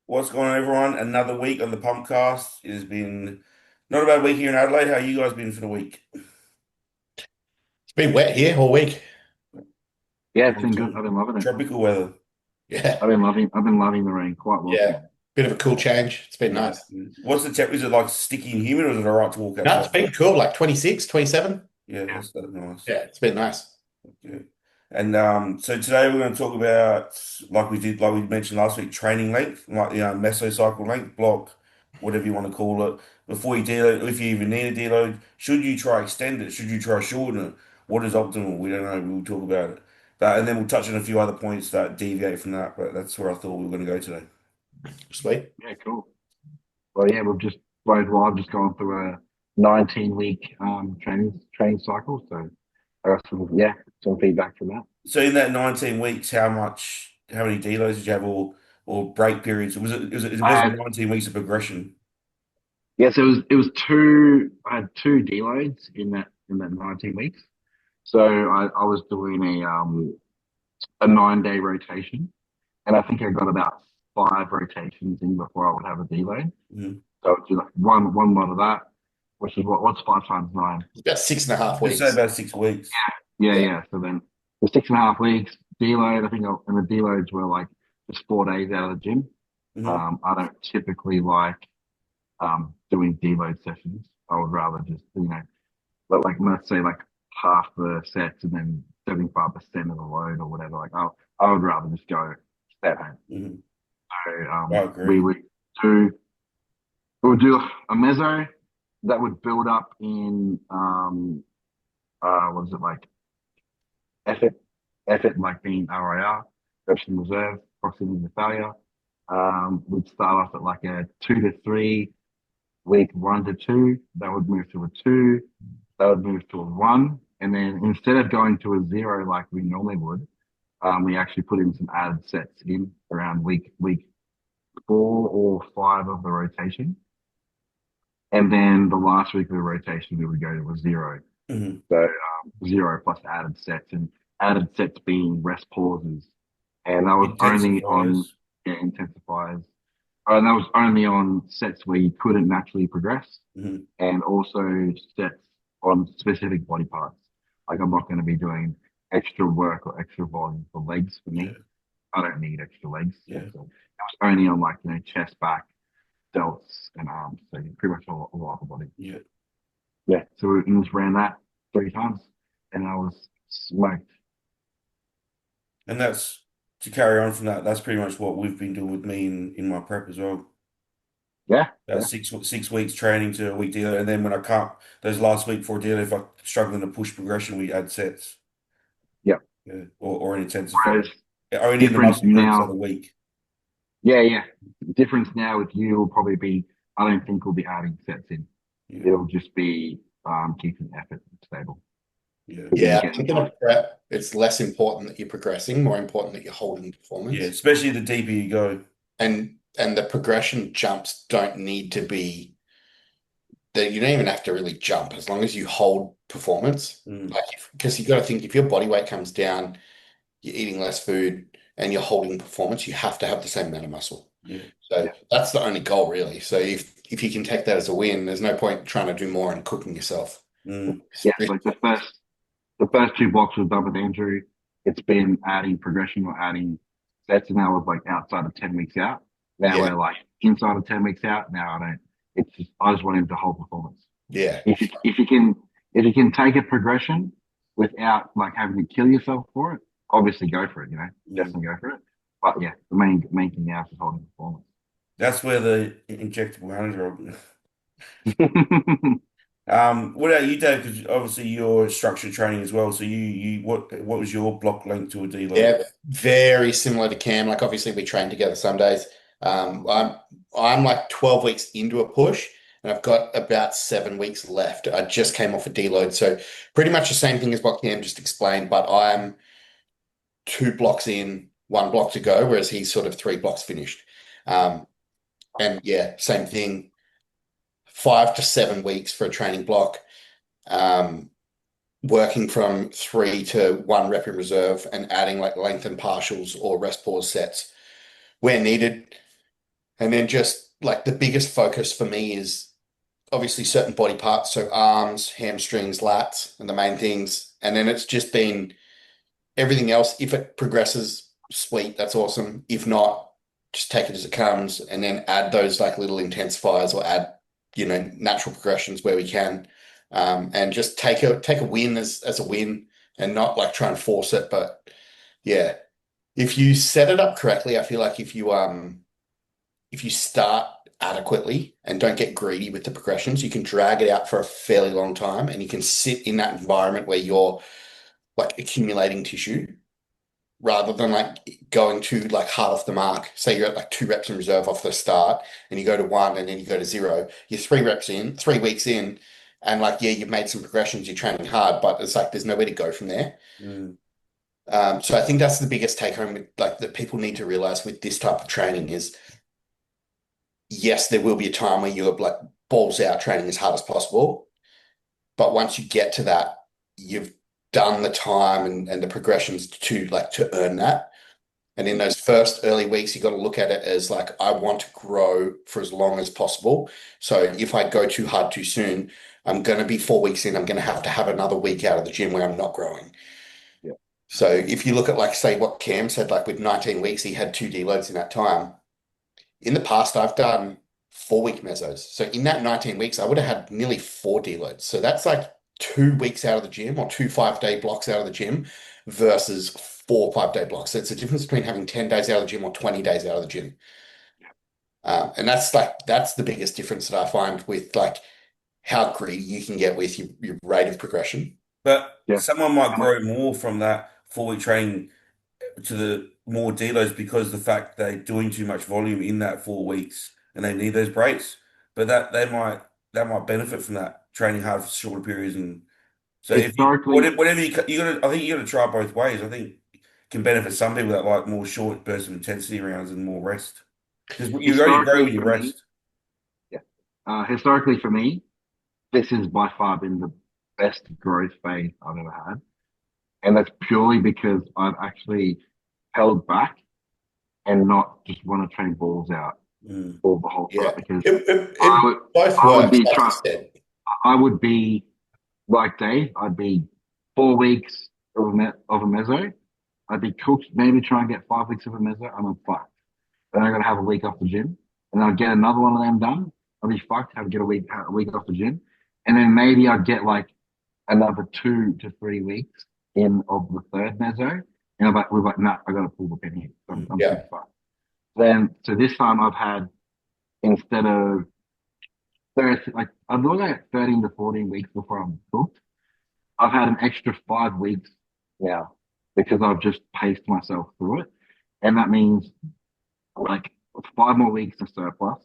What's going on, everyone? Another week on the Pumpcast. It has been not a bad week here in Adelaide. How you guys been for the week? It's been wet here all week. Yeah, it's been good. Awesome. I've been loving it. Tropical weather. Yeah, I've been loving the rain. Quite yeah. welcome. Bit of a cool change. It's been Yeah. nice. What's the temp? Is it like sticky and humid, or is it all right to walk No, it's outside? been cool, like 26, 27. Yeah, Yeah. that's nice. Yeah, it's been nice. Yeah. And so today we're going to talk about, like we mentioned last week, training length, like mesocycle length, block, whatever you want to call it. Before you deload, if you even need a deload, should you try extend it? Should you try shorten it? What is optimal? We don't know. We'll talk about it. And then we'll touch on a few other points that deviate from that. But that's where I thought we were going to go today. Sweet. Yeah, cool. Well, yeah, I've just gone through a 19-week training cycle. So I got some feedback from that. So in that 19 weeks, how many deloads did you have, or break periods? It I wasn't had 19 weeks of progression. So it was two. I had two deloads in that 19 weeks. So I was doing a 9-day rotation, and I think I got about 5 rotations in before I would have a deload. Mhm. So I would do like one lot of that, which is what's 5 times 9? It's about 6.5 Just say weeks. about 6 weeks. Yeah, Yeah. yeah. So then for 6.5 weeks deload, and the deloads were like just 4 days out of the gym. Hmm. I don't typically like doing deload sessions. I would rather just like let's say like half the sets and then 75% of the load or whatever. Like I would rather just go stay at home. Hmm. So I we agree. would do we would do a meso that would build up in what is it like effort like being RIR, reps in reserve, proximity to failure. We'd start off at like a 2 to 3 week 1 to 2. That would move to a 2. That would move to a 1. And then instead of going to a 0 like we normally would, we actually put in some added sets in around week 4 or 5 of the rotation. And then the last week of the rotation, we would go to a 0. Hmm. So 0 plus added sets, and added sets being rest pauses. And that was only on, Intensifiers. yeah, intensifiers. And that was only on sets where you couldn't naturally progress, Hmm. and also sets on specific body parts. Like I'm not going to be doing extra work or extra volume for legs for Yeah, me. I don't need extra legs. So yeah, it was only on like, chest, back, delts, and arms. So pretty much all upper body. yeah. Yeah. So we just ran that 3 times, and I was smoked. And that's to carry on from that. That's pretty much what we've been doing with me in my prep as well. Yeah. About Yeah. six weeks training to a week dealer, and then when I can't, those last week for dealer, if I'm struggling to push progression, we add sets, Yeah. yeah, or an intensifier. Whereas Only in the difference muscle groups of the now, week. yeah, yeah. Difference now with you will probably be, I don't think we'll be adding sets in. Yeah, It'll just be keeping effort stable. yeah, Because then Yeah, you I get think in a prep, it's less important that you're progressing, more important that you're holding yeah. performance. Especially the deeper you go. And the progression jumps don't need to be that you don't even have to really jump as long as you hold performance. Mm, Like, because you got to think if your body weight comes down, you're eating less food and you're holding performance, you have to have the same amount of muscle. yeah, So yeah, that's the only goal really. So if you can take that as a win, there's no point trying to do more and cooking yourself. mm, yeah. Really Like the first 2 blocks we've done with Andrew, it's been adding progression or adding sets, and that was like outside of 10 weeks out. Now yeah, we're like inside of 10 weeks out. Now I don't. I just want him to hold performance. yeah. If you can take a progression without like having to kill yourself for it, obviously go for it. mm. Definitely go for it. But yeah, the main thing now is just holding performance. That's where the injectable hands are. What about you, Dave? Because obviously you're structured training as well. So what was your block length to a deload? Yeah, very similar to Cam. Like obviously we train together some days. I'm like 12 weeks into a push and I've got about 7 weeks left. I just came off a deload. So pretty much the same thing as what Cam just explained, but I'm 2 blocks in, 1 block to go, whereas he's sort of 3 blocks finished. Um, and yeah, same thing, 5 to 7 weeks for a training block. Um, Working from 3 to 1 rep in reserve and adding like length and partials or rest pause sets where needed. And then just like the biggest focus for me is obviously certain body parts, so arms, hamstrings, lats, and the main things. And then it's just been everything else. If it progresses, sweet, that's awesome. If not, just take it as it comes, and then add those like little intensifiers or add, natural progressions where we can, and just take a win as a win, and not like try and force it. But yeah, if you set it up correctly, I feel like if you start adequately and don't get greedy with the progressions, you can drag it out for a fairly long time and you can sit in that environment where you're like accumulating tissue rather than like going to like hard off the mark. Say you're at like 2 reps in reserve off the start and you go to 1 and then you go to 0. You're 3 reps in, 3 weeks in, and like, yeah, you've made some progressions, you're training hard, but it's like there's nowhere to go from there. Mm. So I think that's the biggest take home like that people need to realize with this type of training is yes, there will be a time where you're like balls out training as hard as possible. But once you get to that, you've done the time and the progressions to earn that. And in those first early weeks, you got to look at it as like, I want to grow for as long as possible. So if I go too hard too soon, I'm going to be 4 weeks in, I'm going to have another week out of the gym where I'm not growing. Yeah. So if you look at like, say what Cam said, like with 19 weeks, he had 2 deloads in that time. In the past, I've done 4 week mesos. So in that 19 weeks, I would have had nearly 4 deloads. So that's like 2 weeks out of the gym or 2 5-day blocks out of the gym versus 4 5-day blocks. So it's a difference between having 10 days out of the gym or 20 days out of the gym. And that's the biggest difference that I find with like how greedy you can get with your rate of progression. But Yeah. someone might grow more from that 4 week training to the more delos because the fact they're doing too much volume in that 4 weeks and they need those breaks. But that might benefit from that training hard for shorter periods. And so if you Historically, whatever you gotta, I think you gotta try both ways. I think it can benefit some people that like more short burst of intensity rounds and more rest because you only grow historically when you for me, rest. yeah. Historically for me, this has by far been the best growth phase I've ever had. And that's purely because I've actually held back and not just want to train balls out Mm. all the whole Yeah. time because It I would both I would works, be like you trying said. I would be like Dave, I'd be 4 weeks of a meso. I'd be cooked, maybe try and get 5 weeks of a meso, and I'm fucked. Then I'm gonna have a week off the gym. And I'll get another one of them done. I'll be fucked, have to get a week off the gym. And then maybe I'd get like another 2 to 3 weeks in of the third meso. And we're like, nah, I gotta pull the pin here. I'm Yeah. too fucked. Then so this time I've had instead of 30, like I'm looking at 13 to 14 weeks before I'm cooked. I've had an extra 5 weeks now because I've just paced myself through it. And that means like 5 more weeks of surplus,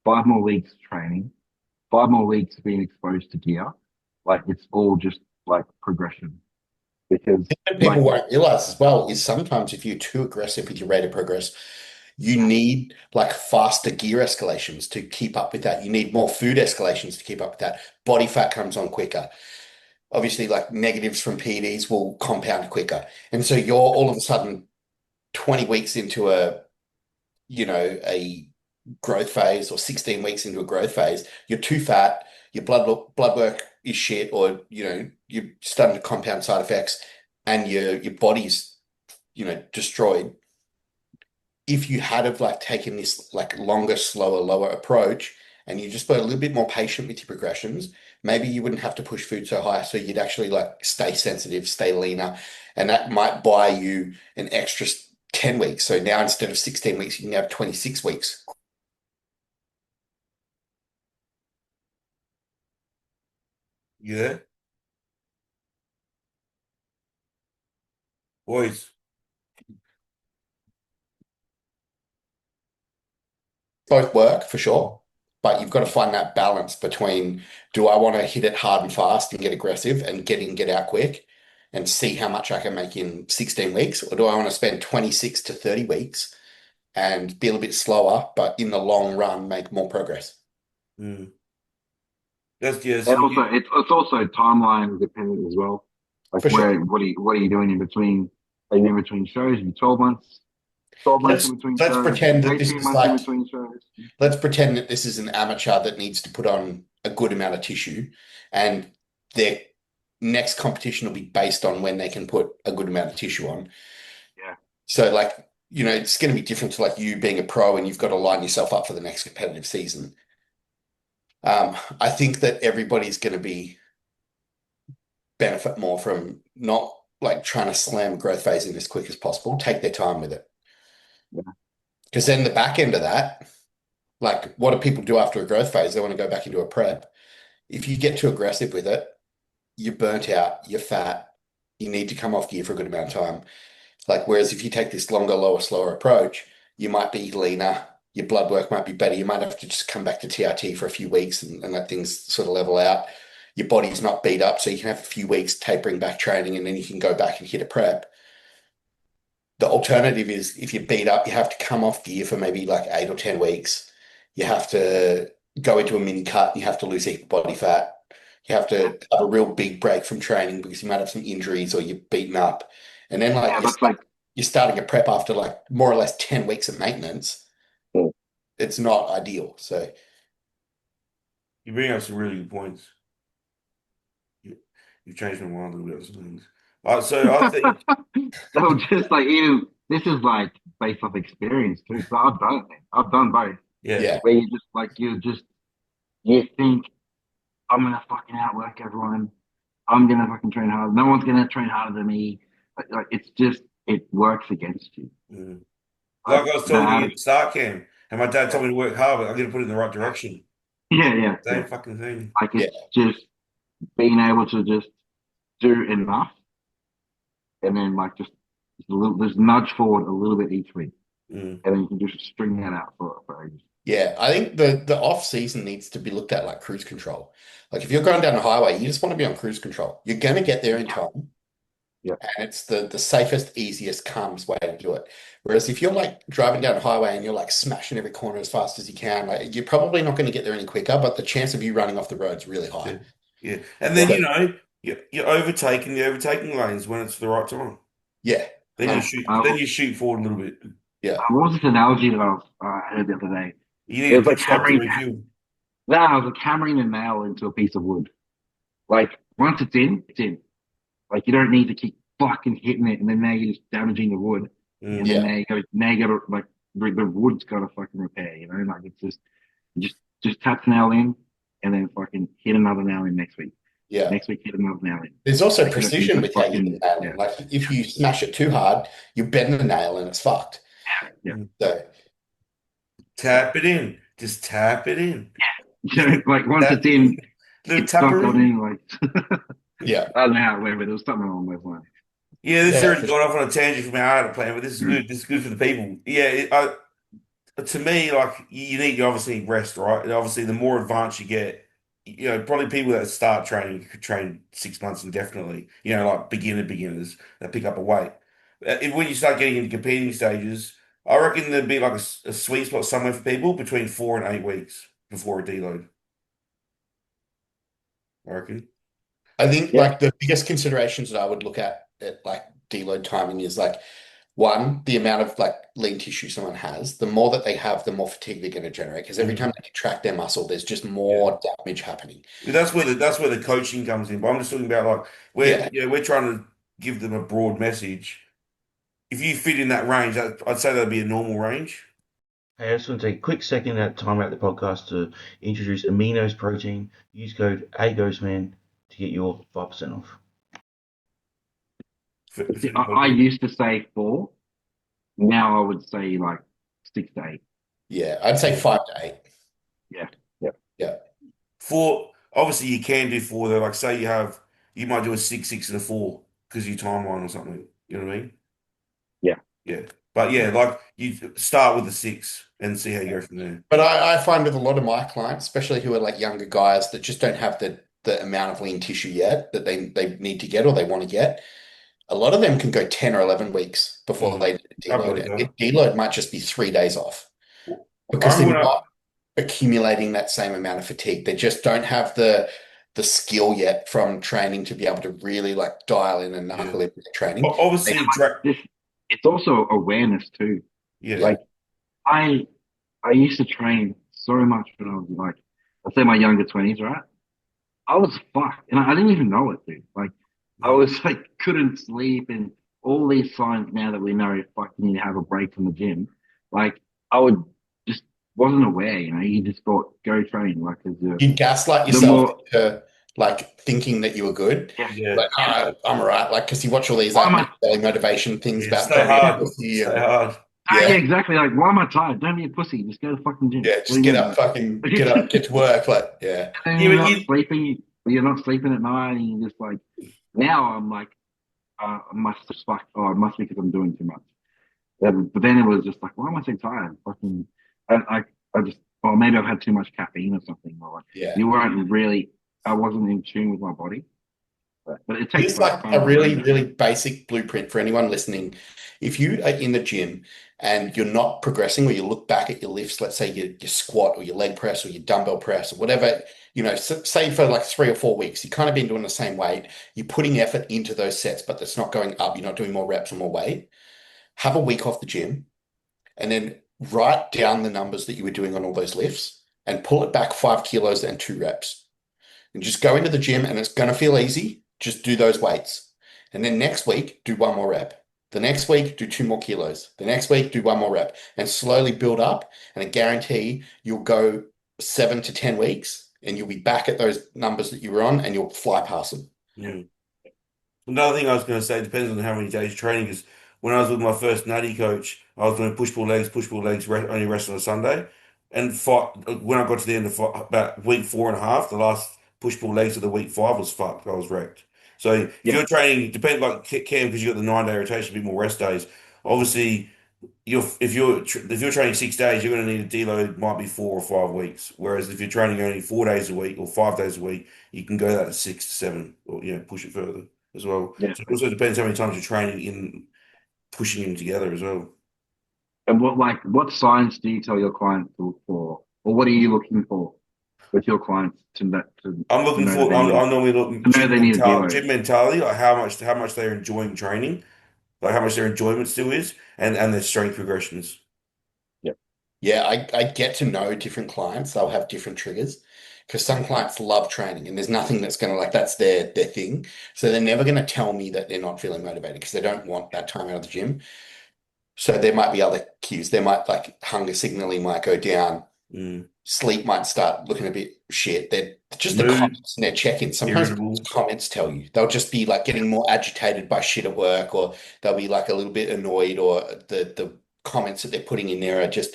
5 more weeks training, 5 more weeks being exposed to gear. Like it's all just like progression because And like people won't realize as well is sometimes if you're too aggressive with your rate of progress, you need like faster gear escalations to keep up with that. You need more food escalations to keep up with that. Body fat comes on quicker. Obviously, like negatives from PEDs will compound quicker. And so you're all of a sudden 20 weeks into a growth phase or 16 weeks into a growth phase, you're too fat, your blood work is shit, or you're starting to compound side effects and your body's, destroyed. If you had have like taken this like longer, slower, lower approach and you just were a little bit more patient with your progressions, maybe you wouldn't have to push food so high. So you'd actually like stay sensitive, stay leaner, and that might buy you an extra 10 weeks. So now instead of 16 weeks, you can have 26 weeks. Yeah, boys. Both work for sure, but you've got to find that balance between do I want to hit it hard and fast and get aggressive and get in, get out quick and see how much I can make in 16 weeks, or do I want to spend 26 to 30 weeks and be a little bit slower, but in the long run, make more progress? Mm. That's yeah. So and also it's also timeline dependent as well. Like For sure. what are you doing in between? Are you in between shows? Are you 12 months? 12 months let's in between let's shows, pretend that this 18 is months in like between shows. let's pretend that this is an amateur that needs to put on a good amount of tissue, and their next competition will be based on when they can put a good amount of tissue on. Yeah. So, like, it's going to be different to like you being a pro and you've got to line yourself up for the next competitive season. I think that everybody's going to be benefit more from not like trying to slam growth phase in as quick as possible. Take their time with it. Yeah. Because then the back end of that, like, what do people do after a growth phase? They want to go back into a prep. If you get too aggressive with it, you're burnt out, you're fat, you need to come off gear for a good amount of time. Like, whereas if you take this longer, lower, slower approach, you might be leaner, your blood work might be better. You might have to just come back to TRT for a few weeks and let things sort of level out. Your body's not beat up, so you can have a few weeks tapering back training and then you can go back and hit a prep. The alternative is if you beat up, you have to come off gear for maybe like 8 or 10 weeks. You have to go into a mini cut, you have to lose heap of body fat. You have to have a real big break from training because you might have some injuries or you're beaten up. And then like Yeah, that's like, you're starting a prep after like more or less 10 weeks of maintenance. yeah. It's not ideal. So You bring up some really good points. You've changed my mind a little bit on some things. So I think, So just like you, this is like based off experience too. So I've done it. I've done both. yeah, yeah, Where you think I'm gonna fucking outwork everyone. I'm gonna fucking train hard. No one's gonna train harder than me. Like it's just it works against you. mm. Like Like I was telling you that. at the start, Cam, and my dad Yeah, told me to work hard, but I'm going to put it in the right direction. yeah. Same fucking thing. Like yeah, it's just being able to just do enough, and then like just a little, just nudge forward a little bit each week, Mm. and then you can just string that out for ages. yeah. I think the off season needs to be looked at like cruise control. Like if you're going down the highway, you just want to be on cruise control. You're going to get there in Yeah, time. yeah, And it's the safest, easiest, calmest way to do it. Whereas if you're like driving down the highway and you're like smashing every corner as fast as you can, like you're probably not going to get there any quicker, but the chance of you running off the road is really high. Yeah. Yeah. And then, yeah. So you're overtaking the overtaking lanes when it's the right time. yeah, Then you shoot forward a little bit. yeah, What was this analogy that I heard the other day? You It need a was like pit stop to hammering. refuel. That I was like hammering a nail into a piece of wood. Like once it's in, it's in. Like you don't need to keep fucking hitting it, and then now you're just damaging the wood, and Mm. then yeah, now you gotta like the wood's gotta fucking repair. Like it's just tap the nail in, and then fucking hit another nail in next week. yeah. Next week hit another nail in. There's also Like you don't need precision to with how you hit fucking the nail in. yeah Like if you smash it too hard, you bend the nail and it's fucked. yeah. Mm. So Tap it in. Just tap it in. Like once Tap it's in, little it's stuck on tapper. in. Like yeah, I don't know how it went, but there was something along those lines. Yeah, this has yeah, already for gone sure. off on a tangent from our art plan, but this is Mm. good. This is good for the people. Yeah, to me, like you obviously need rest, right? And obviously, the more advanced you get, probably people that start training could train 6 months indefinitely. Like beginners that pick up a weight. When you start getting into competing stages, I reckon there'd be like a sweet spot somewhere for people between 4 and 8 weeks before a deload. I reckon. I think Yeah, like the biggest considerations that I would look at like deload timing is like one, the amount of like lean tissue someone has. The more that they have, the more fatigue they're going to generate. Because every Mhm. time they contract their muscle, there's just Yeah. more damage happening. That's where the coaching comes in. But I'm just talking about like Yeah. we're trying to give them a broad message. If you fit in that range, I'd say that'd be a normal range. Hey, I just want to take a quick second out time out the podcast to introduce Amino's Protein. Use code AGHOSTMAN to get your 5% off. For the I body. used to say 4. Now I would say like 6 to 8. Yeah. I'd say Yeah. 5 to 8. Yeah, yeah, Yeah. Four, obviously you can do four though. Like say you might do a 6, 6, and a 4 because of your timeline or something. You know what I mean? yeah. Yeah. But yeah, like you start with a 6 and see how you go from there. But I find with a lot of my clients, especially who are like younger guys that just don't have the amount of lean tissue yet that they need to get or they want to get, a lot of them can go 10 or 11 weeks before Mm. they I deload. believe And that. deload might just be 3 days off I because remember they're when I not accumulating that same amount of fatigue. They just don't have the skill yet from training to be able to really like dial in and yeah. knuckle in with their training. They, Obviously This it's also awareness too. Yeah. Yeah. Like I I used to train so much when I was like, I'd say my younger twenties, right? I was fucked, and I didn't even know it, dude. Like, I Mm. was like, couldn't sleep, and all these signs now that we know, fuck, you need to have a break from the gym. Like, I would just wasn't aware, you know. You just thought, go train, like, as You gaslight the yourself more, into like thinking that you were good. yeah, Yeah. Like, I'm all right. Like, because you watch all these why like am I? selling motivation things Yeah. about Stay don't be a hard. pussy Stay and hard. Yeah, yeah, exactly. Like, why am I tired? Don't be a pussy. Just go to the fucking gym. yeah, What do just you get mean? up, Like, fucking get up, and get to work. Like, yeah. then Yeah, you're but not you, sleeping. You're not sleeping at night, and you just like. Now I'm like, I must have fucked. Oh, it must be because I'm doing too much. Yeah, but then it was just like, why am I so tired? Fucking, I just, or maybe I've had too much caffeine or something. Or like, Yeah. you weren't really, I wasn't in tune with my body. But it takes Here's like time a to really, learn that. really basic blueprint for anyone listening. If you are in the gym and you're not progressing, or you look back at your lifts, let's say your squat or your leg press or your dumbbell press or whatever, say for like 3 or 4 weeks, you've kind of been doing the same weight, you're putting effort into those sets, but that's not going up, you're not doing more reps or more weight. Have a week off the gym and then write down the numbers that you were doing on all those lifts and pull it back 5 kilos and 2 reps. And just go into the gym and it's going to feel easy. Just do those weights. And then next week, do one more rep. The next week, do 2 more kilos. The next week, do one more rep and slowly build up. And I guarantee you'll go 7 to 10 weeks and you'll be back at those numbers that you were on and you'll fly past them. yeah. Another thing I was going to say depends on how many days training is. When I was with my first nutty coach, I was doing push pull legs, only rest on a Sunday. And when I got to the end of about week 4.5, the last push pull legs of the week 5 was fucked. I was wrecked. So if Yeah, you're training, depend like Cam, because you got the 9 day rotation, a bit more rest days. Obviously, if you're training 6 days, you're going to need a deload might be 4 or 5 weeks. Whereas if you're training only 4 days a week or 5 days a week, you can go that to 6 to 7 or push it further as well. yeah. So it also depends how many times you're training in pushing them together as well. And what signs do you tell your clients to look for? Or what are you looking for with your clients I'm to looking know that for they need I'm normally looking to know they need a deload? gym mentality, like how much they're enjoying training, like how much their enjoyment still is, and their strength progressions. Yeah, Yeah, I get to know different clients. They'll have different triggers because some clients love training and there's nothing that's going to like that's their thing. So they're never going to tell me that they're not feeling motivated because they don't want that time out of the gym. So there might be other cues. There might like hunger signaling might go down. Mm. Sleep might start looking a bit shit. They're just the Mood, comments in their check-ins. Sometimes irritable. comments tell you. They'll just be like getting more agitated by shit at work, or they'll be like a little bit annoyed, or the comments that they're putting in there are just,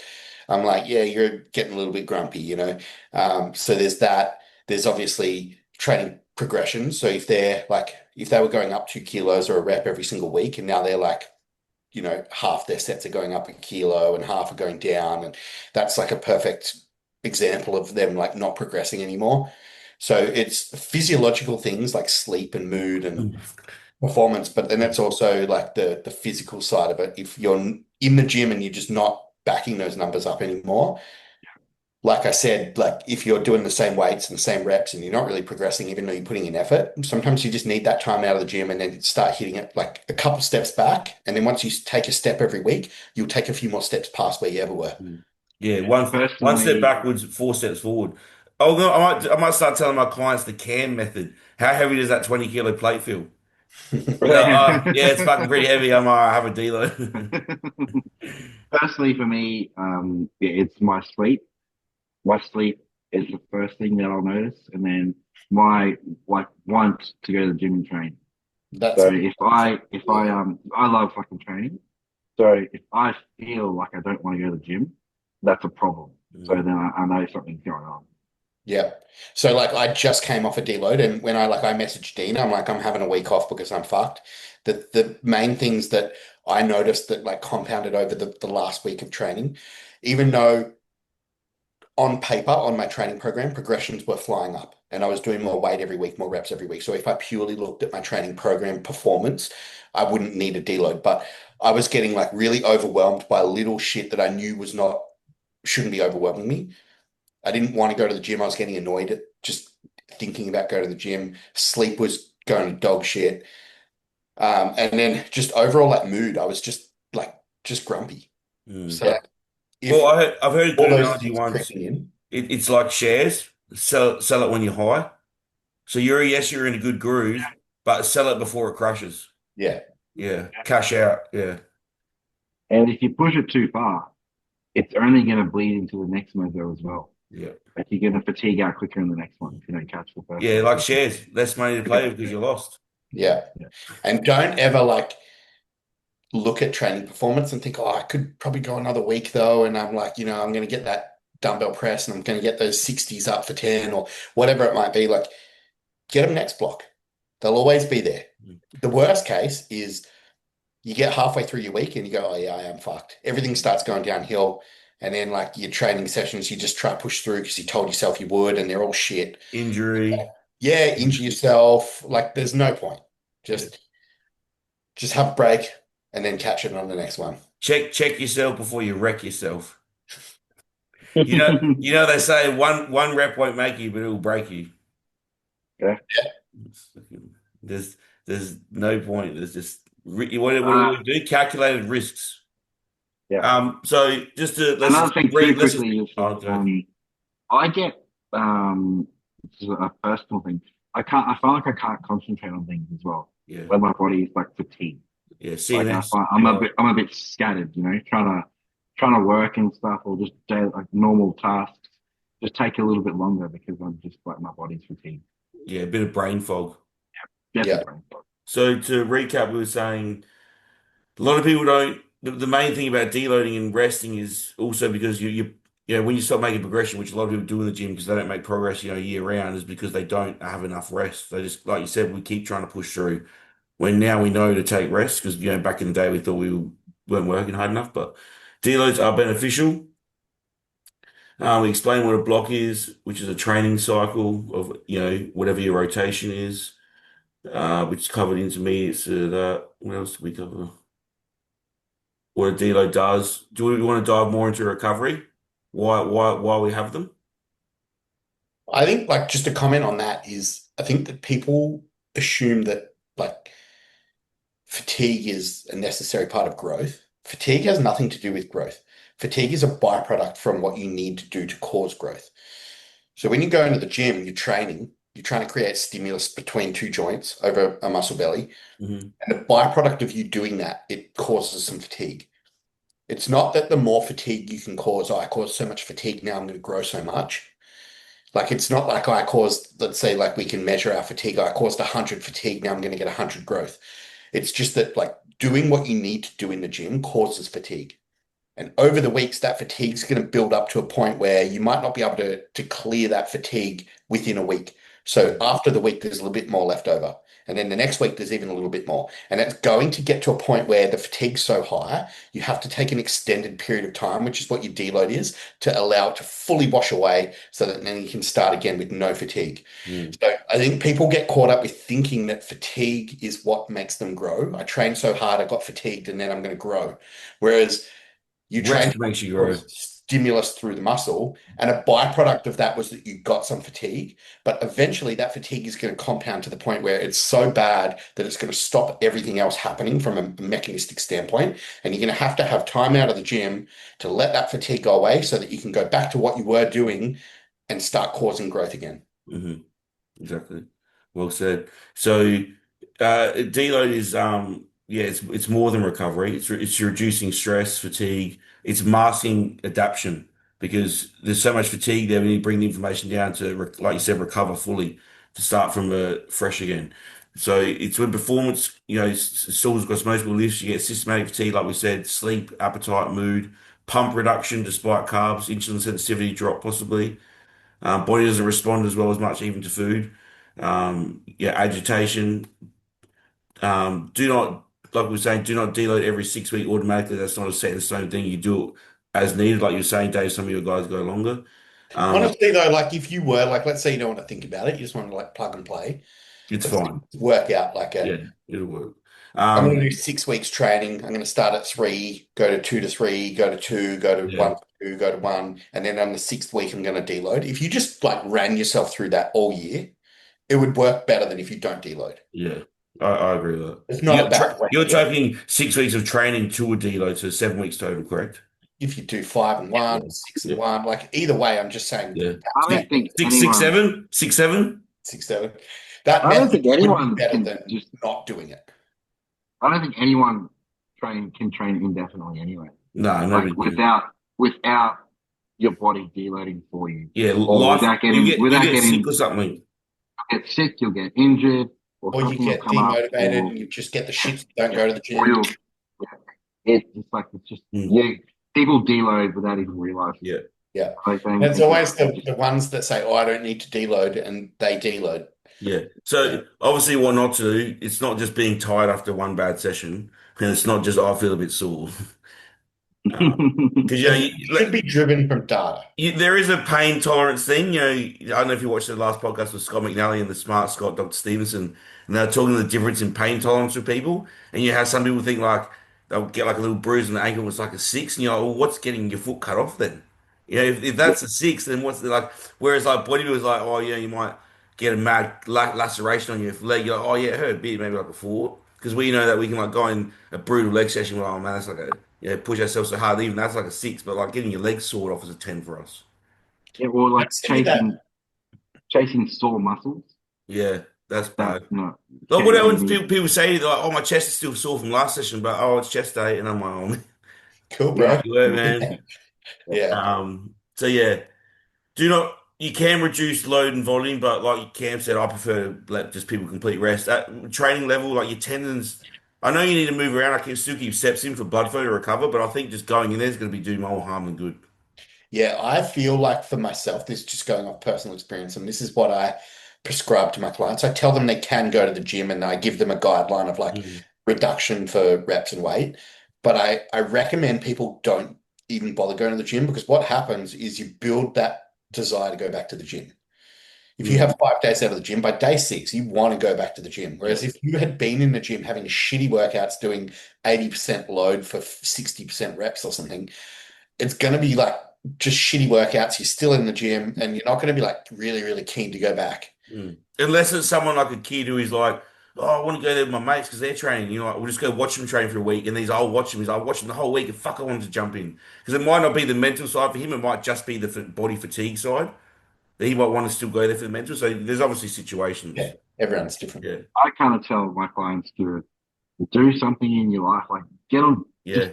I'm like, yeah, you're getting a little bit grumpy. So there's that. There's obviously training progression. So if they were going up 2 kilos or a rep every single week, and now they're like, half their sets are going up a kilo and half are going down. And that's like a perfect example of them like not progressing anymore. So it's physiological things like sleep and mood and performance, but then it's also like the physical side of it. If you're in the gym and you're just not backing those numbers up anymore, like I said, like if you're doing the same weights and the same reps and you're not really progressing, even though you're putting in effort, sometimes you just need that time out of the gym and then start hitting it like a couple steps back. And then once you take a step every week, you'll take a few more steps past where you ever were. Mm. Yeah, yeah. one step Personally, backwards, 4 steps forward. Oh no, I might start telling my clients the CAM method. How heavy does that 20 kilo plate feel? You go, yeah, it's fucking pretty heavy. I have a dealer. personally for me, yeah, it's my sleep. My sleep is the first thing that I'll notice, and then my want to go to the gym and train. That's So a yeah. I love fucking training. So if I feel like I don't want to go to the gym, that's a problem. So then I know something's going on. Yeah. So like I just came off a deload and when I messaged Dean, I'm like, I'm having a week off because I'm fucked. The main things that I noticed that like compounded over the last week of training, even though on paper on my training program, progressions were flying up and I was doing more weight every week, more reps every week. So if I purely looked at my training program performance, I wouldn't need a deload. But I was getting like really overwhelmed by little shit that I knew shouldn't be overwhelming me. I didn't want to go to the gym. I was getting annoyed at just thinking about going to the gym. Sleep was going to dog shit. And then just overall that mood, I was just grumpy. Mm. So Well, if I've heard a all good those analogy things once. creeping in, It's like shares. Sell it when you're high. So you're in a good groove, but sell it before it crashes. yeah. Yeah, cash out. Yeah, And if you push it too far, it's only going to bleed into the next mozo as well. yeah, Like you're going to fatigue out quicker in the next one if you don't catch the first yeah. one. Like shares, less money to play with because you're lost. Yeah. Yeah. And don't ever like look at training performance and think, oh, I could probably go another week though. And I'm like, I'm going to get that dumbbell press and I'm going to get those 60s up for 10 or whatever it might be. Like, get them next block. They'll always be there. The worst case is you get halfway through your week and you go, oh, yeah, I am fucked. Everything starts going downhill. And then, like, your training sessions, you just try to push through because you told yourself you would and they're all shit. Injury. Yeah, injure yourself. Like, there's no point. Yeah. Just have a break and then catch it on the next one. Check yourself before you wreck yourself. They say one rep won't make you, but it will break you. Yeah. There's there's no point. There's just what do Uh, we do? Calculated risks. yeah. So just to Another thing too let's just quickly is oh, go. I get this is a personal thing. I find like I can't concentrate on things as well. Yeah, When my body is like fatigued. yeah. Like I CNS. find Yeah, I'm a bit scattered, trying to work and stuff or just day like normal tasks just take a little bit longer because I'm just like my body's fatigued. yeah. A bit of brain fog. Just a Yeah. brain fog. So to recap, we were saying a lot of people don't. The main thing about deloading and resting is also because when you start making progression, which a lot of people do in the gym because they don't make progress, year round, is because they don't have enough rest. They just, like you said, we keep trying to push through. When now we know to take rest because back in the day we thought weren't working hard enough, but deloads are beneficial. We explain what a block is, which is a training cycle of whatever your rotation is, which covered intermediates. That what else do we cover? What a deload does. Do we want to dive more into recovery? Why we have them? I think, like, just a comment on that is I think that people assume that, like, fatigue is a necessary part of growth. Fatigue has nothing to do with growth. Fatigue is a byproduct from what you need to do to cause growth. So when you go into the gym, you're training, you're trying to create stimulus between two joints over a muscle belly. Hmm. And the byproduct of you doing that, it causes some fatigue. It's not that the more fatigue you can cause, oh, I cause so much fatigue now, I'm going to grow so much. Like, it's not like I caused, let's say, like we can measure our fatigue. I caused 100 fatigue. Now I'm going to get 100 growth. It's just that, like, doing what you need to do in the gym causes fatigue. And over the weeks, that fatigue is going to build up to a point where you might not be able to clear that fatigue within a week. So after the week, there's a little bit more left over. And then the next week, there's even a little bit more. And it's going to get to a point where the fatigue's so high, you have to take an extended period of time, which is what your deload is, to allow it to fully wash away so that then you can start again with no fatigue. Mm. So I think people get caught up with thinking that fatigue is what makes them grow. I trained so hard, I got fatigued, and then I'm going to grow. Whereas you train Rest makes you grow. for stimulus through the muscle, and a byproduct of that was that you got some fatigue. But eventually, that fatigue is going to compound to the point where it's so bad that it's going to stop everything else happening from a mechanistic standpoint. And you're going to have time out of the gym to let that fatigue go away so that you can go back to what you were doing and start causing growth again. Hmm. Exactly. Well said. So, deload is it's more than recovery. It's reducing stress, fatigue. It's masking adaptation because there's so much fatigue there. We need to bring the information down to, like you said, recover fully to start from fresh again. So it's when performance, stalls across multiple lifts. You get systematic fatigue, like we said, sleep, appetite, mood, pump reduction despite carbs, insulin sensitivity drop possibly. Body doesn't respond as well as much even to food. Agitation. Do not, like we were saying, do not deload every 6 week automatically. That's not a set in stone thing. You do it as needed, like you're saying, Dave. Some of your guys go longer. Um, Honestly, though, like if you were like, let's say you don't want to think about it, you just want to like plug and play. it's Let's fine. work out like Yeah, it'll work. I'm going to Um, do 6 weeks training. I'm going to start at 3, go to 2 to 3, go to 2, go to yeah, 1 to 2, go to 1, and then on the sixth week I'm going to deload. If you just like ran yourself through that all year, it would work better than if you don't deload. yeah. I agree with that. It's not about You're weight. taking 6 weeks of training to a deload, so 7 weeks total, correct? if you do 5 and 1 Yeah. or 6 and Yeah. 1, like either way, I'm just saying Yeah. I that don't think Six, anyone. 7, 6, 7. 6, 7. That I don't method think would be anyone better can than just. not doing it. I don't think anyone can train indefinitely anyway. No, Like nobody can. without your body deloading for you, Yeah, or life. You without get sick getting or something. get sick, you'll get injured, or Or you something will get come up, demotivated and you just get the shits, don't go to the or gym. you'll. It's just Mm, yeah. People deload without even realizing. yeah, Yeah. Like And it's they just always the ones that say, oh, I don't need to deload, and they deload. yeah. Yeah. So obviously, what not to do? It's not just being tired after one bad session, and it's not just I feel a bit sore. Because It should be driven from data. there is a pain tolerance thing. I don't know if you watched the last podcast with Scott McNally and the smart Scott, Dr. Stevenson, and they're talking the difference in pain tolerance for people. And you have some people think like they'll get like a little bruise on the ankle, it's like a 6, and you're like, well, what's getting your foot cut off then? If Yeah, that's a 6, then what's the like? Whereas like bodybuilders like, oh yeah, you might get a mad laceration on your leg. You're like, oh yeah, it hurt a bit, maybe like a 4. Because we know that we can like go in a brutal leg session. We're like, oh man, that's like a push ourselves so hard. Even that's like a 6, but like getting your legs sawed off is a 10 for us. or like Let's send you that. chasing sore muscles. Yeah, that's That bad. Like what getting happens? underneath. People say they're like, "Oh, my chest is still sore from last session," but oh, it's chest day, and I'm like, "Oh, man, Cool, Yeah, bro. you work, yeah, man." Yeah. So yeah, do not. You can reduce load and volume, but like Cam said, I prefer to let just people complete rest. At training level, like your tendons, I know you need to move around. I can still keep steps in for blood flow to recover, but I think just going in there is going to be doing more harm than good. Yeah, I feel like for myself, this is just going off personal experience, and this is what I prescribe to my clients. I tell them they can go to the gym and I give them a guideline of like Mm. reduction for reps and weight. But I recommend people don't even bother going to the gym because what happens is you build that desire to go back to the gym. If you Mm. have 5 days out of the gym, by day 6, you want to go back to the gym. Yeah, Whereas if you had been in the gym having shitty workouts, doing 80% load for 60% reps or something, it's going to be like just shitty workouts. You're still in the gym and you're not going to be like really, really keen to go back. mm. Unless it's someone like a kid who is like, oh, I want to go there with my mates because they're training. Like, we'll just go watch them train for a week. And I'll watch him. I'll watch him the whole week. And fuck, I wanted to jump in. Because it might not be the mental side for him. It might just be the body fatigue side. That he might want to still go there for the mental. So there's obviously Yeah, situations. everyone's different. Yeah. I kind of tell my clients to do something in your life, like get on just Yeah.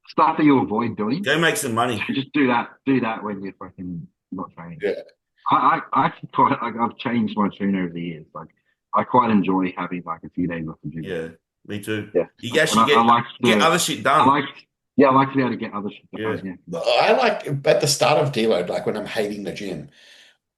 stuff that you avoid doing. Go make some money. Just do that when you're fucking not training. Yeah. I quite like I've changed my tune over the years. Like I quite enjoy having like a few days off the gym. Yeah. Me too. Yeah, You and actually I like get to other shit I done. like yeah I like to be able to get other shit Yeah. done. Yeah, I like at the start of deload, like when I'm hating the gym,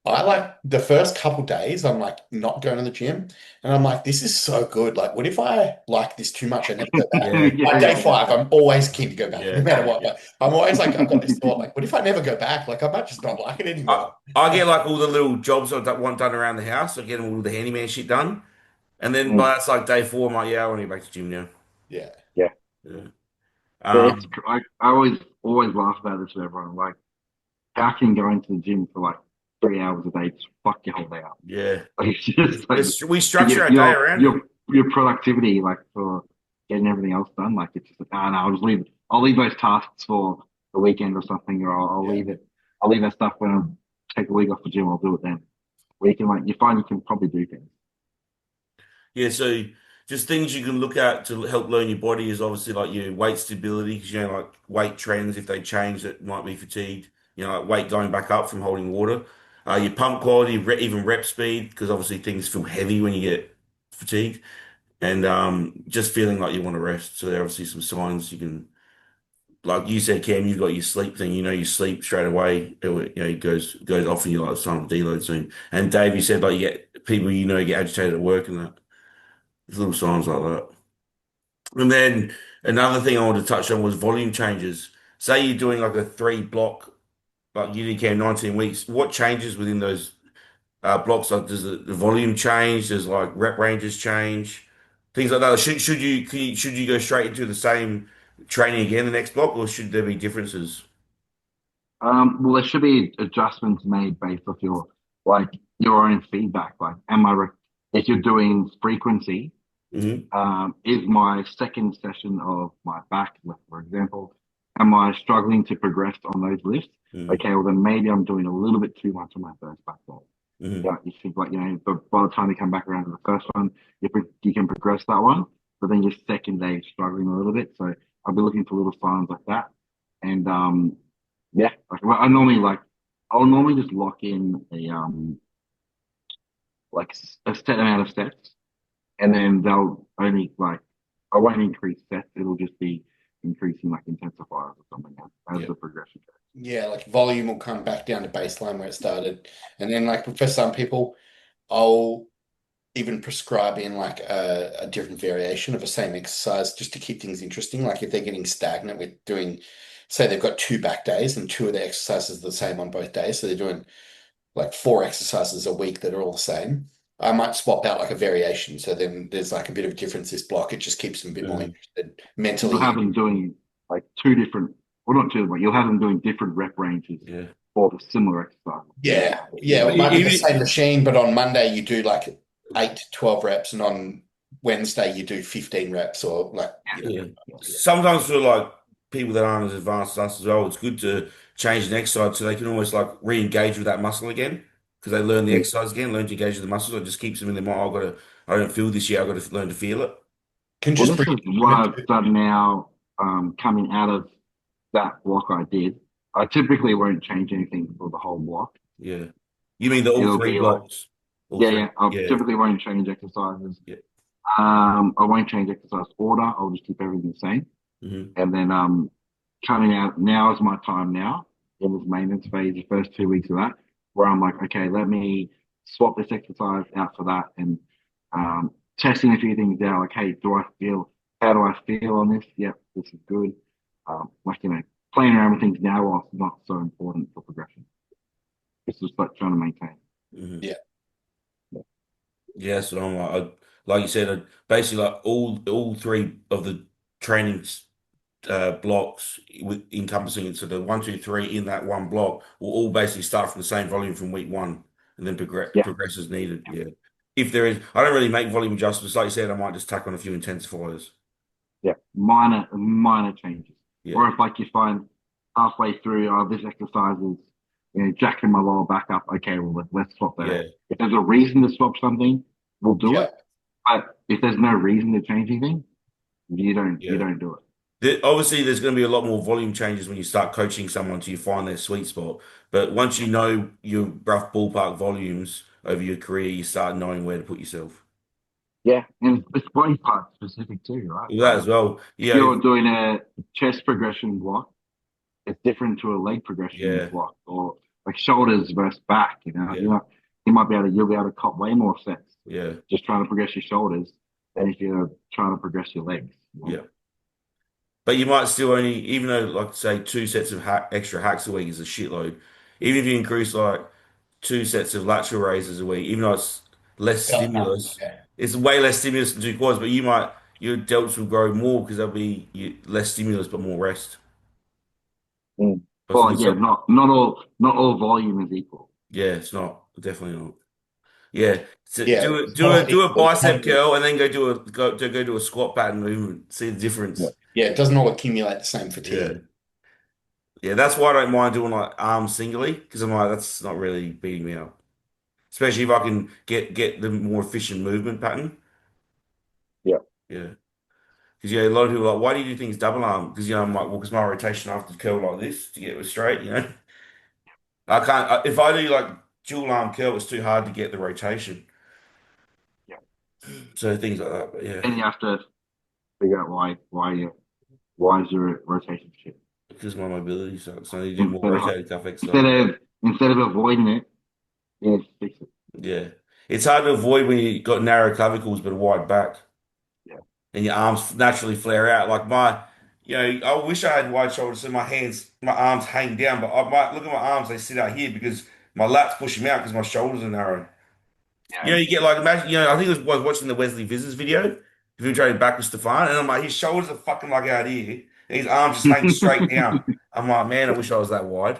I like the first couple days, I'm like not going to the gym. And I'm like, this is so good. Like, what if I like this too much? I never go back. Yeah. By day yeah, 5, I'm always keen to go back, no Yeah. matter what. But I'm always like, I've got this thought, like, what if I never go back? Like, I might just not like it I, anymore. I get like all the little jobs I want done around the house. I get all the handyman shit done. And then Mm, by that's like day 4, I'm like, yeah, I want to get back to gym now. Yeah. yeah. Yeah. It's Um, I always laugh about this with everyone. Like, how can going to the gym for like 3 hours a day just fuck your whole day up? yeah. Like it's just like We structure our day your around it. your productivity, like for getting everything else done. Like it's just like, no, I'll just leave. I'll leave those tasks for the weekend or something, or I'll Yeah. leave it. I'll leave that stuff when I take a week off the gym. I'll do it then. Where you can like you find you can probably do things. Yeah, so just things you can look at to help learn your body is obviously like your weight stability, because like weight trends, if they change, that might be fatigued. Like weight going back up from holding water. Your pump quality, even rep speed, because obviously things feel heavy when you get fatigued, and just feeling like you want to rest. So there are obviously some signs you can, like you said, Cam, you've got your sleep thing. You sleep straight away. It goes off, and you're like, it's time to deload soon. And Dave, you said like you get people get agitated at work and that. There's little signs like that. And then another thing I wanted to touch on was volume changes. Say you're doing like a 3 block, like you did Cam 19 weeks. What changes within those blocks? Like does the volume change? Does like rep ranges change? Things like that. Should you go straight into the same training again the next block, or should there be differences? Well, there should be adjustments made based off like your own feedback. Like, if you're doing frequency, Hmm. is my second session of my back lift, for example, am I struggling to progress on those lifts? Mm, Okay, well then maybe I'm doing a little bit too much on my first back day. mm, Yeah, you think like, but by the time you come back around to the first one, you can progress that one, but then your second day is struggling a little bit. So I'll be looking for little signs like that. And yeah, well, I'll normally just lock in a set amount of steps, and then they'll only I won't increase sets. It'll just be increasing like intensifiers or something as yeah. the progression goes. Yeah, like volume will come back down to baseline where it started. And then like for some people, I'll even prescribe in like a different variation of the same exercise just to keep things interesting. Like if they're getting stagnant with doing, say they've got 2 back days and 2 of the exercises are the same on both days. So they're doing like 4 exercises a week that are all the same. I might swap out like a variation. So then there's like a bit of a difference this block. It just keeps them a bit more Mm, interested You'll have mentally. them doing like two different, well, not two, but you'll have them doing different rep ranges yeah. for the similar exercise. Yeah. Yeah, Yeah. but It might be the even same machine, but on Monday you do like 8 to 12 reps, and on Wednesday you do 15 reps or like, you know. yeah. Yeah. Sometimes for like people that aren't as advanced as us as well, it's good to change an exercise so they can almost like re-engage with that muscle again because they learn the Yeah. exercise again, learn to engage with the muscle. It just keeps them in their mind. I don't feel this yet. I've got to learn to feel it. Can Well, just this bring is it what movement I've done now, coming out of that block I did. I typically won't change anything for the whole block. Yeah. You mean the all It'll three be like, blocks? All yeah, three. yeah, I Yeah. typically won't change exercises. Yeah. I won't change exercise order. I'll just keep everything the same. Hmm. And then coming out now is my time now in this maintenance phase, the first 2 weeks of that, where I'm like, okay, let me swap this exercise out for that and testing a few things out. Like, hey, how do I feel on this? Yep, this is good. Playing around with things now while it's not so important for progression. It's just like trying to maintain. Hmm. Yeah. Yeah, so I'm like you said, basically like all three of the training blocks with encompassing it. So the one, two, three in that one block will all basically start from the same volume from week one and then Yeah, progress as needed. Yeah. If there is, I don't really make volume adjustments. Like you said, I might just tack on a few intensifiers. yeah. Minor changes. Yeah. Or if like you find halfway through, oh, this exercise is jacking my lower back up. Okay, well let's swap that Yeah. out. If there's a reason to swap something, we'll do Yeah. it. But if there's no reason to change anything, you Yeah. don't do it. Obviously, there's going to be a lot more volume changes when you start coaching someone till you find their sweet spot. But once you know your rough ballpark volumes over your career, you start knowing where to put yourself. Yeah, and it's body part specific too, right? With that Like as well. if Yeah. you're doing a chest progression block, it's different to a leg progression Yeah. block, or like shoulders versus back. Yeah. You'll be able to cop way more sets Yeah. just trying to progress your shoulders than if you're trying to progress your legs. Yeah. But you might still only, even though, like, say, 2 sets of extra hacks a week is a shitload, even if you increase, like, 2 sets of lateral raises a week, even though it's less Felt nothing. stimulus, Yeah. it's way less stimulus than 2 quads, but your delts will grow more because there'll be less stimulus but more rest. Mm. That's a Well, good yeah, stuff. not all volume is equal. Yeah, it's not. Definitely not. Yeah. So Yeah. It's not all do a equal. bicep curl and then go do a squat pattern movement. See the Yeah. difference. Yeah, it doesn't all accumulate the same Yeah. fatigue. Yeah, that's why I don't mind doing like arms singly because I'm like that's not really beating me up. Especially if I can get the more efficient movement pattern. Yeah. Yeah. Because yeah, a lot of people are like, why do you do things double arm? Because I'm like, well, because my rotation I have to curl like this to get it straight, I can't if I do like dual arm curl, it's too hard to get the rotation. Yeah. So things like that. But yeah. And you have to figure out why is your rotation shit. Because my mobility sucks. I need to do more Instead of rotator cuff instead exercise. of instead of avoiding it, yeah, fix it. Yeah. It's hard to avoid when you got narrow clavicles but a wide back. Yeah. And your arms naturally flare out. Like I wish I had wide shoulders so my arms hang down, but look at my arms, they sit out here because my lats push them out because my shoulders are narrow. Yeah. You get like, imagine, I think I was watching the Wesley Vissers video, if you're training back with Stefan, and I'm like, his shoulders are fucking like out here, and his arms just hang straight down. I'm like, man, I wish I was that wide.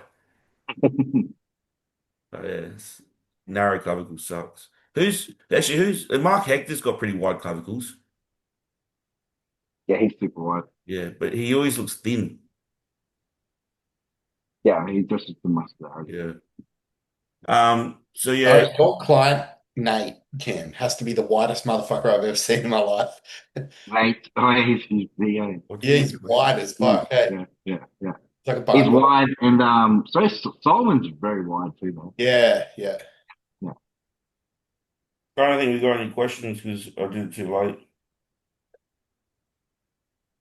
But yeah, narrow clavicle sucks. Who's Mark Hector's got pretty wide clavicles. Yeah, he's super wide. Yeah, but he always looks thin. Yeah, he just is the mustard. Yeah. So Oh, yeah, your client, Nate Kim, has to be the whitest motherfucker I've ever seen in my life. Mate, oh, he's the what do you Yeah, mean? he's white as fuck. Hey, yeah. it's like a He's barnacle. wide, and so Solomon's very wide too, though. Yeah, yeah. Yeah. I don't think we got any questions because I did it too late.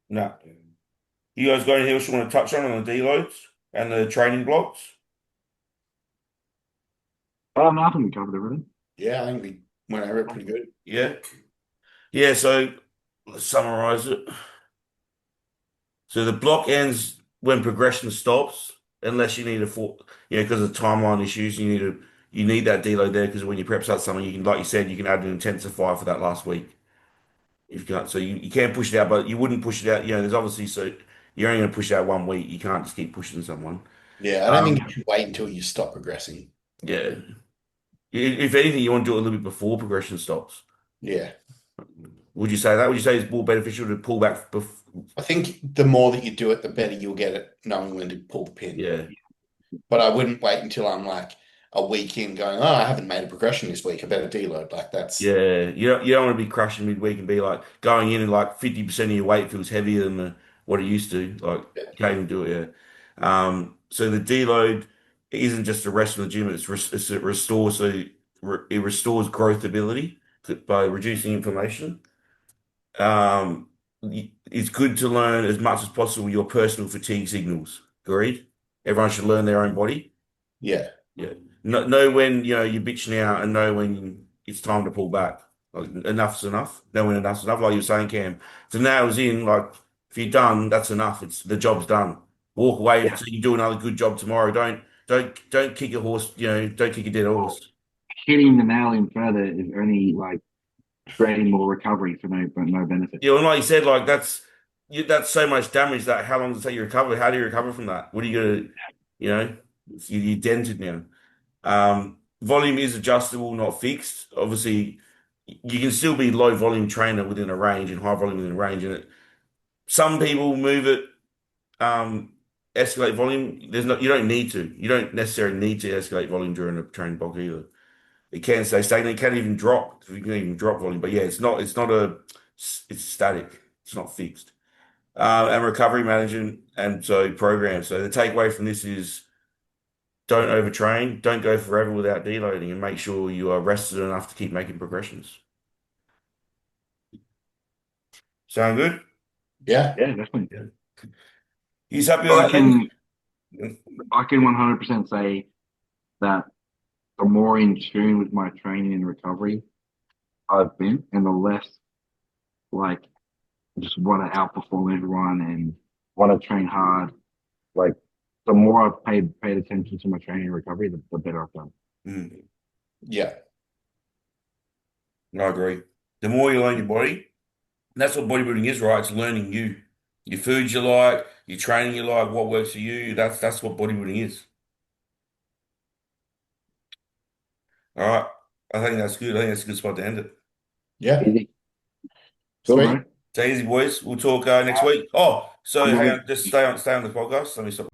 No. You guys got anything else you want to touch on the deloads and the training blocks? No, I think we covered everything. Yeah, I think we went over it pretty good. Yeah. Yeah, so let's summarize it. So the block ends when progression stops, unless you need because of timeline issues, you need that deload there because when you prep start something, you can, like you said, you can add an intensifier for that last week. If you can't, so you can push it out, but you wouldn't push it out. There's obviously so you're only going to push it out 1 week. You can't just keep pushing someone. Yeah, I don't think Um, you should wait until you stop progressing. yeah. If anything, you want to do it a little bit before progression stops. Yeah. Would you say that? Would you say it's more beneficial to pull back? I think the more that you do it, the better you'll get at knowing when to pull the pin. Yeah. But I wouldn't wait until I'm like a week in going, oh, I haven't made a progression this week. I better deload. Like that's, Yeah, you don't want to be crushing midweek and be like going in and like 50% of your weight feels heavier than what it used to. Like yeah, you can't even do it. Yeah. So the deload isn't just a rest from the gym. It restores it restores growth ability by reducing inflammation. It's good to learn as much as possible your personal fatigue signals. Agreed. Everyone should learn their own body. yeah, Yeah. Know when you're bitching out and know when it's time to pull back. Like enough's enough. Know when enough's enough. Like you were saying, Cam. If the nail's in, like if you're done, that's enough. It's the job's done. Walk away Yeah. so you do another good job tomorrow. Don't kick a horse. Don't kick a dead Well, horse. hitting the nail in further is only like creating more recovery for no benefit. And like you said, like that's so much damage that how long does it take you to recover? How do you recover from that? What are you gonna, you know, you're dented now. Volume is adjustable, not fixed. Obviously, you can still be low volume trainer within a range and high volume within a range. And some people move it, escalate volume. You don't need to. You don't necessarily need to escalate volume during a training block either. It can stay stagnant. It can even drop. You can even drop volume. But yeah, it's static. It's not fixed. And recovery management and so programs. So the takeaway from this is don't overtrain, don't go forever without deloading, and make sure you are rested enough to keep making progressions. Sound good? yeah, Yeah, definitely. Yeah. He's happy with I that then? can I can 100% say that the more in tune with my training and recovery I've been, and the less like just want to outperform everyone and want to train hard, like the more I've paid attention to my training and recovery, the better I've done. Mm, yeah, I agree. The more you learn your body, that's what bodybuilding is, right? It's learning you. Your foods you like, your training you like, what works for you. That's what bodybuilding is. All right. I think that's good. I think that's a good spot to end it. yeah. Easy. Cool, Sweet. bro. Stay easy, boys. We'll talk next week. Oh, so hang on, just stay on the podcast. Let me stop.